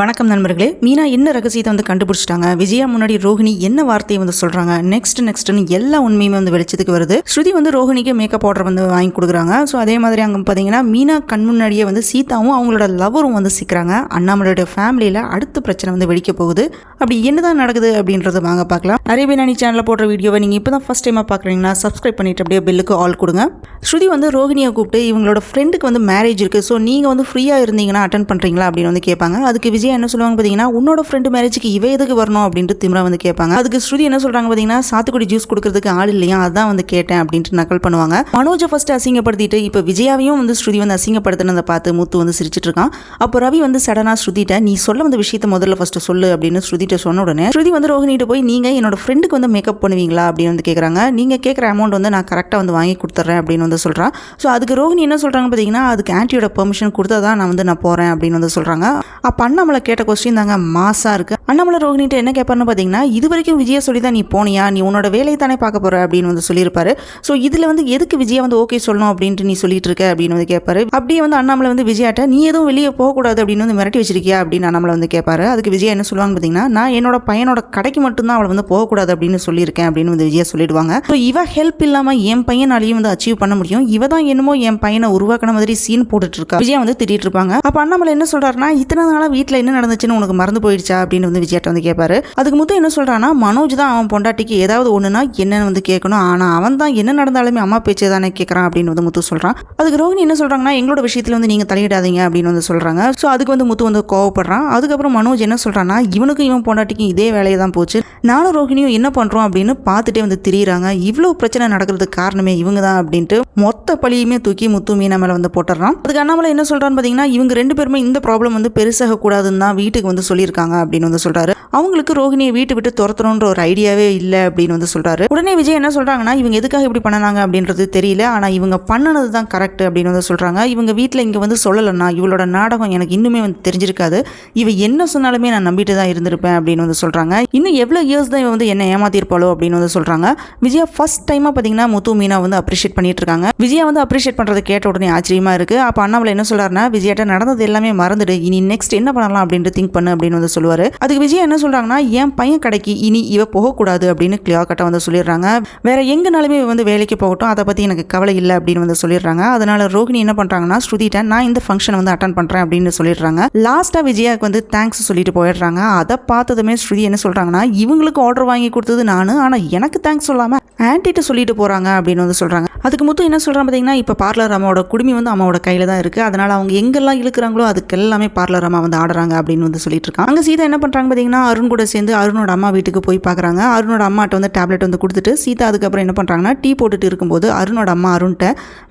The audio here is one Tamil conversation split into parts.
வணக்கம் நண்பர்களே. மீனா என்ன ரகசியத்தை கண்டுபிடிச்சிட்டாங்க, விஜயா முன்னாடி ரோஹிணி என்ன வார்த்தையை சொல்றாங்க, நெக்ஸ்ட்னு எல்லா உண்மையுமே வெளிச்சத்துக்கு வருது. ஸ்ருதி ரோஹிணிக்கு மேக்கப் பவுடர் வாங்கி கொடுக்குறாங்க. ஸோ அதே மாதிரி அங்கே பார்த்தீங்கன்னா மீனா கண் முன்னாடியே சீதாவும் அவங்களோட லவரும் சிக்கிறாங்க. அண்ணாமலையோட ஃபேமிலியில் அடுத்த பிரச்சனை வெடிக்க போகுது. அப்படி என்னதான் நடக்குது அப்படின்றத வாங்க பார்க்கலாம். அரேபியன் அணி சேனலில் போடுற வீடியோவை நீங்கள் இப்போ தான் ஃபஸ்ட் டைமாக பார்க்குறீங்கன்னா சப்ஸ்கிரைப் பண்ணிட்டு அப்படியே பெல்லுக்கு ஆல் கொடுங்க. ஸ்ருதி ரோஹிணியை கூப்பிட்டு இவங்களோட ஃப்ரெண்டுக்கு மேரேஜ் இருக்குது, ஸோ நீங்கள் ஃப்ரீயாக இருந்தீங்கன்னா அட்டன் பண்ணுறீங்களா அப்படின்னு கேட்பாங்க. அதுக்கு விஜய் என்ன சொல்லுவாங்க பார்த்தீங்கன்னா, உன்னோட ஃப்ரெண்டு மேரேஜுக்கு இவ எதுக்கு வரணும் அப்படின்ட்டு திமிரா கேட்பாங்க. அதுக்கு ஸ்ருதி என்ன சொல்றாங்க பார்த்தீங்கன்னா, சாத்துக்குடி ஜூஸ் கொடுக்கறதுக்கு ஆள் இல்லையா, அதான் கேட்டேன் அப்படின்ட்டு நக்கல் பண்ணுவாங்க. மனோஜை ஃபர்ஸ்ட் அசிங்கப்படுத்திட்டு இப்போ விஜயாவையும் ஸ்ருதி அசிங்கப்படுத்தினதை பார்த்து முத்து சிரிச்சிட்டு இருக்கான். அப்போ ரவி சடனா ஸ்ருதிட்ட நீ சொல்ல விஷயத்தை முதல்ல ஃபர்ஸ்ட் சொல்லு அப்படின்னு ஸ்ருதிட்ட சொன்ன உடனே ஸ்ருதி ரோஹிணிட்டு போய் நீங்க என்னோட ஃப்ரெண்டுக்கு மேக்கப் பண்ணுவீங்களா அப்படின்னு கேட்குறாங்க. நீங்க கேட்குற அமௌண்ட் நான் கரெக்டாக வாங்கி கொடுத்துட்றேன் அப்படின்னு சொல்றான். ஸோ அதுக்கு ரோஹிணி என்ன சொல்றாங்க பார்த்தீங்கன்னா, அதுக்கு ஆன்ட்டியோட பெர்மிஷன் கொடுத்தா தான் நான் போறேன் அப்படின்னு சொல்றாங்க. அப்போ அண்ணாமலை கேட்ட கொஸ்டின் தாங்க மாசா இருக்கு. அண்ணாமலை ரோஹிணிட்ட என்ன கேட்பாருன்னு பார்த்தீங்கன்னா, இது வரைக்கும் விஜயா சொல்லி தான் நீ போனியா, நீ உன்னோட வேலையை தானே பார்க்க போற அப்படின்னு சொல்லியிருப்பாரு. ஸோ இதில் எதுக்கு விஜயா ஓகே சொல்லணும் அப்படின்ட்டு நீ சொல்லிட்டு இருக்க அப்படின்னு கேட்பாரு. அப்படியே அண்ணாமலை விஜயாட்ட நீ எதுவும் வெளியே போகக்கூடாது அப்படின்னு மிரட்டி வச்சிருக்கியா அப்படின்னு அண்ணாமலை கேட்பாரு. அதுக்கு விஜயா என்ன சொல்லுவாங்க பார்த்தீங்கன்னா, நான் என்னோட பையனோட கடைக்கு மட்டும்தான் அவளை போகக்கூடாது அப்படின்னு சொல்லியிருக்கேன் அப்படின்னு விஜயா சொல்லிடுவாங்க. ஸோ இவ ஹெல்ப் இல்லாமல் என் பையனாலையும் அச்சீவ் பண்ண முடியும், இவ தான் என்னமோ என் பையனை உருவாக்கின மாதிரி சீன் போட்டுட்டு இருக்கா விஜயா திட்டிட்டு இருப்பாங்க. அப்போ அண்ணாமலை என்ன சொல்றாருன்னா, இத்தனை நாளாக வீட்டில் என்ன நடந்துச்சுன்னு உனக்கு மறந்து போயிடுச்சா அப்படின்னு விஜயாட்ட கேட்பாரு. அதுக்கு முத்து என்ன சொல்றான்னா, மனோஜ் தான் அவன் பொண்டாட்டிக்கு ஏதாவது ஒண்ணுனா என்னன்னு கேட்கணும், ஆனா அவன் தான் என்ன நடந்தாலுமே அம்மா பேச்சு தானே கேட்கறான் அப்படின்னு முத்து சொல்றான். அதுக்கு ரோஹிணி என்ன சொல்றாங்கன்னா, எங்களோட விஷயத்துல நீங்க தலையிடாதீங்க அப்படின்னு சொல்றாங்க. ஸோ அதுக்கு முத்து கோவப்படுறான். அதுக்கப்புறம் மனோஜ் என்ன சொல்றான்னா, இவனுக்கும் இவன் பொண்டாட்டிக்கும் இதே வேலையை தான் போச்சு, நானும் ரோஹிணியும் என்ன பண்றோம் அப்படின்னு பார்த்துட்டே திரியிறாங்க, இவ்வளவு பிரச்சனை நடக்கிறதுக்கு காரணமே இவங்க தான் அப்படின்ட்டு மொத்த பழியுமே தூக்கி முத்து மீனா மேல போட்டுறான். அதுக்கு அண்ணாமலை என்ன சொல்றான்னு பாத்தீங்கன்னா, இவங்க ரெண்டு பேருமே இந்த ப்ராப்ளம் பெருசாக கூடாதுன்னு தான் வீட்டுக்கு சொல்லியிருக்காங்க அப்படின்னு சொல்றாரு. அவங்களுக்கு ரோஹிணியை வீட்டு விட்டு துரத்தணுன்ற ஒரு ஐடியாவே இல்லை அப்படின்னு சொல்றாரு. உடனே விஜய் என்ன சொல்றாங்கன்னா, இவங்க எதுக்காக இப்படி பண்ணனாங்க அப்படின்றது தெரியல, ஆனா இவங்க பண்ணனது தான் கரெக்ட் அப்படின்னு சொல்றாங்க. இவங்க வீட்டில் இங்க சொல்லலைன்னா இவளோட நாடகம் எனக்கு இன்னுமே தெரிஞ்சிருக்காது, இவ என்ன சொன்னாலுமே நான் நம்பிட்டு தான் இருந்திருப்பேன் அப்படின்னு சொல்றாங்க. இன்னும் எவ்வளவு இயர்ஸ் தான் இவ என்ன ஏமாத்திருப்பாளோ அப்படின்னு சொல்றாங்க. விஜயா ஃபர்ஸ்ட் டைமா பாத்தீங்கன்னா முத்து மீனா அப்ரிஷியேட் பண்ணிட்டு இருக்காங்க. விஜயா அப்ரிஷியேட் பண்றதை கேட்ட உடனே ஆச்சரியமா இருக்கு. அப்ப அண்ணாமலை என்ன சொல்றாருன்னா, விஜயாட்ட நடந்தது எல்லாமே மறந்துடு, இனி நெக்ஸ்ட் என்ன பண்ணலாம் அப்படின்னு திங்க் பண்ணு அப்படின்னு சொல்லுவாரு. அதுக்கு விஜய் என்ன சொல்றாங்கன்னா, என் பையன் கடைக்கு இனி இவ போகக்கூடாது அப்படின்னு கிளியர் கட்ட சொல்லிடுறாங்க. வேற எங்கனாலுமே வேலைக்கு போகட்டும், அதை பத்தி எனக்கு கவலை இல்லை அப்படின்னு சொல்லிடுறாங்க. அதனால ரோஹிணி என்ன பண்றாங்கன்னா, ஸ்ருதிட்ட நான் இந்த ஃபங்க்ஷன் அட்டன் பண்றேன் அப்படின்னு சொல்லிடுறாங்க. லாஸ்டா விஜயாக்கு தேங்க்ஸ் சொல்லிட்டு போயிடுறாங்க. அதை பார்த்ததுமே ஸ்ருதி என்ன சொல்றாங்கன்னா, இவங்களுக்கு ஆர்டர் வாங்கி கொடுத்தது நானு, ஆனா எனக்கு தேங்க்ஸ் சொல்லாம ஆன்ட்டிட்ட சொல்லிட்டு போறாங்க அப்படின்னு சொல்றாங்க. அதுக்கு முத்து என்ன சொல்றான் பாத்தீங்கன்னா, இப்ப பார்லர் அம்மாவோட குடுமி அம்மாவோட கையில தான் இருக்கு, அதனால அவங்க எங்கெல்லாம் இழுக்கிறாங்களோ அதுக்கு எல்லாமே பார்லர் அம்மா ஆடுறாங்க அப்படின்னு சொல்லிட்டு இருக்காங்க. அங்க சீதா என்ன பண்றாங்க பாத்தீங்கன்னா, அருண் கூட சேர்ந்து அருணோட அம்மா வீட்டுக்கு போய் பாக்குறாங்க. அருணோட அம்மாட்ட டேப்லெட் கொடுத்துட்டு சீதா அதுக்கப்புறம் என்ன பண்றாங்கன்னா, டீ போட்டுட்டு இருக்கும்போது அருணோட அம்மா அருண்கிட்ட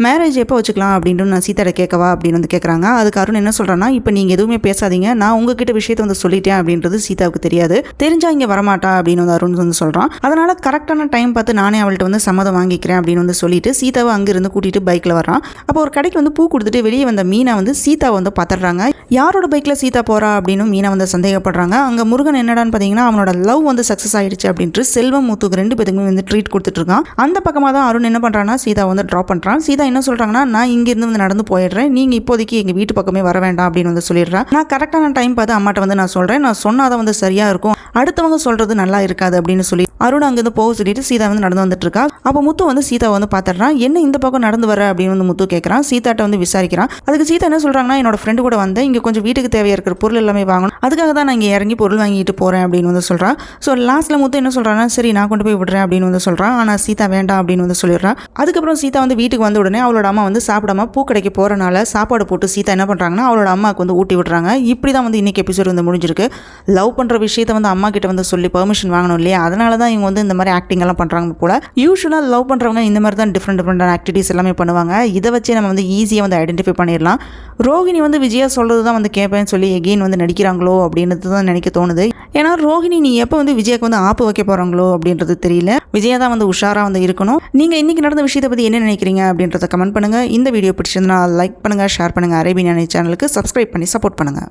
மேரேஜ் எப்போ வச்சுக்கலாம் அப்படின்னு நான் சீதாட்ட கேட்கவா அப்படின்னு கேட்கறாங்க. அதுக்கு அருண் என்ன சொல்றான்னா, இப்ப நீங்க எதுவுமே பேசாதீங்க, நான் உங்ககிட்ட விஷயத்தை சொல்லிட்டேன் அப்படின்றது சீதாவுக்கு தெரியாது, தெரிஞ்சா இங்க வரமாட்டா அப்படின்னு அருண் சொல்றான். அதனால கரெக்டான டைம் பார்த்து நானே அவள்கிட்ட சம்மதம் வாங்கிக்கிறேன் அப்படின்னு சொல்லிட்டு சீதாவை அங்கிருந்து கூட்டிட்டு பைக்ல வரான். அப்போ ஒரு கடைக்கு பூ கொடுத்துட்டு வெளியே வந்த மீனா சீதா பாத்துறாங்க. யாரோட பைக்ல சீதா போறா அப்படின்னு மீனா சந்தேகப்படுறாங்க. அங்க முருகன் என்னடான்னு பாத்தீங்கன்னா, அவனோட லவ் சக்சஸ் ஆயிடுச்சு அப்படின்ட்டு செல்வம் முத்துக்கு ரெண்டு பேருக்குமே ட்ரீட் கொடுத்துட்டு இருக்கான். அந்த பக்கமா தான் அருண் என்ன பண்றான்னா, சீதா டிராப் பண்றான். சீதா என்ன சொல்றாங்கன்னா, நான் இங்க இருந்து நடந்து போயிடுறேன், நீங்க இப்போதைக்கு எங்க வீட்டு பக்கமே வர வேண்டாம் அப்படின்னு சொல்லிடுறேன். நான் கரெக்டான டைம் பார்த்து அம்மாட்ட நான் சொல்றேன், நான் சொன்னாதான் சரியா இருக்கும், அடுத்தவங்க சொல்றது நல்லா இருக்காது அப்படின்னு சொல்லி அருண் அங்கிருந்து போக சொல்லிட்டு சீதா நடந்து வந்துட்டு இருக்கா. அப்போ முத்து சீதா பாத்துறான். என்ன இந்த பக்கம் நடந்து வர அப்படின்னு முத்து கேட்கறான். சீதாட்ட விசாரிக்கிறான். அதுக்கு சீதா என்ன சொல்றாங்கன்னா, என்னோட ஃப்ரெண்டு கூட வந்தேன், இங்க கொஞ்சம் வீட்டுக்கு தேவையா இருக்கிற பொருள் எல்லாமே வாங்கணும், அதுக்காக தான் நான் இங்க இறங்கி பொருள் வாங்கிட்டு போறேன் அப்படின்னு சொல்றான். ஸோ லாஸ்ட்ல முத்து என்ன சொல்றான்னா, சரி நான் கொண்டு போய் விடுறேன் அப்படின்னு சொல்றான். ஆனா சீதா வேண்டாம் அப்படின்னு சொல்லிடுறான். அதுக்கப்புறம் சீதா வீட்டுக்கு வந்த உடனே அவளோட அம்மா சாப்பிடாம பூக்கடைக்கு போறனால சாப்பாடு போட்டு சீதா என்ன பண்றாங்கன்னா, அவளோட அம்மாவுக்கு ஊட்டி விடுறாங்க. இப்படிதான் இன்னைக்கு எபிசோட் முடிஞ்சிருக்கு. லவ் பண்ற விஷயத்த அம்மா கிட்ட சொல்லி பெர்மிஷன் வாங்கணும் இல்லையா, அதனால தான் இவங்க இந்த மாதிரி ஆக்டிங் எல்லாம் பண்றாங்க போல. யூசுவலா லவ் பண்றவங்க இந்த மாதிரி தான் டிஃப்ரெண்ட் ஆக்டிவிட்டிஸ் எல்லாமே பண்ணுவாங்க. இதை வச்சு நம்ம ஈஸியா ஐடென்டிஃபை பண்ணிடலாம். ரோஹிணி விஜயா சொல்றது தான் கேட்பேன்னு சொல்லி எகெயின் நடிக்கிறாங்களோ அப்படின்னு தான் நினைக்க தோணுது. ஏன்னா ரோஹிணி நீ எப்போ விஜயாக்கு ஆப்பு வைக்க போறாங்களோ அப்படின்றது தெரியல. விஜயா தான் உஷாரா இருக்கணும். நீங்க இன்னைக்கு நடந்த விஷயத்தை பத்தி என்ன நினைக்கிறீங்க அப்படின்றத கமெண்ட் பண்ணுங்க. இந்த வீடியோ பிடிச்சிருந்தா லைக் பண்ணுங்க, ஷேர் பண்ணுங்க. அரேபியன் அணி சேனலுக்கு சப்ஸ்கிரைப் பண்ணி சப்போர்ட் பண்ணுங்க.